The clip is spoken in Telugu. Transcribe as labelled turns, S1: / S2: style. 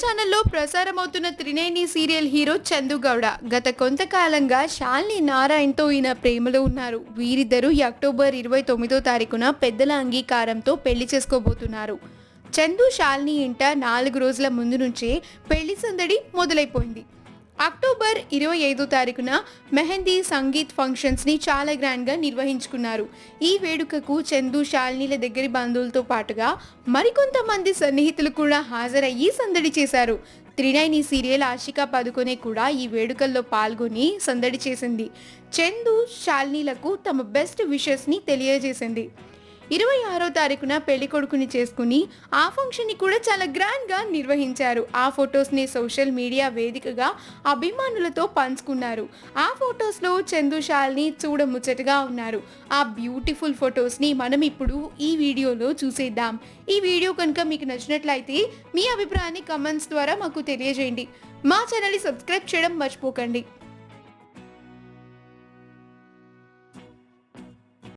S1: ఛానల్లో ప్రసారమవుతున్న త్రినేని సీరియల్ హీరో చందు గౌడ గత కొంతకాలంగా శాలిని నారాయణ్తో ఈయన ప్రేమలో ఉన్నారు. వీరిద్దరూ ఈ అక్టోబర్ 29వ తారీఖున పెద్దల అంగీకారంతో పెళ్లి చేసుకోబోతున్నారు. చందు శాలిని ఇంట 4 రోజుల ముందు నుంచే పెళ్లి సందడి మొదలైపోయింది. అక్టోబర్ 25వ తారీఖున మెహందీ సంగీత్ ఫంక్షన్స్ని చాలా గ్రాండ్గా నిర్వహించుకున్నారు. ఈ వేడుకకు చందు శాలినీల దగ్గరి బంధువులతో పాటుగా మరికొంతమంది సన్నిహితులు కూడా హాజరయ్యి సందడి చేశారు. త్రినైని సీరియల్ ఆశికా పదుకొనే కూడా ఈ వేడుకల్లో పాల్గొని సందడి చేసింది. చందు శాలినీలకు తమ బెస్ట్ విషెస్ని తెలియజేసింది. 26వ తారీఖున పెళ్లి కొడుకుని చేసుకుని ఆ ఫంక్షన్ని కూడా చాలా గ్రాండ్గా నిర్వహించారు. ఆ ఫొటోస్ని సోషల్ మీడియా వేదికగా అభిమానులతో పంచుకున్నారు. ఆ ఫొటోస్లో చందు శాలిని చూడముచ్చటగా ఉన్నారు. ఆ బ్యూటిఫుల్ ఫొటోస్ని మనం ఇప్పుడు ఈ వీడియోలో చూసేద్దాం. ఈ వీడియో కనుక మీకు నచ్చినట్లయితే మీ అభిప్రాయాన్ని కమెంట్స్ ద్వారా మాకు తెలియజేయండి. మా ఛానల్ని సబ్స్క్రైబ్ చేయడం మర్చిపోకండి.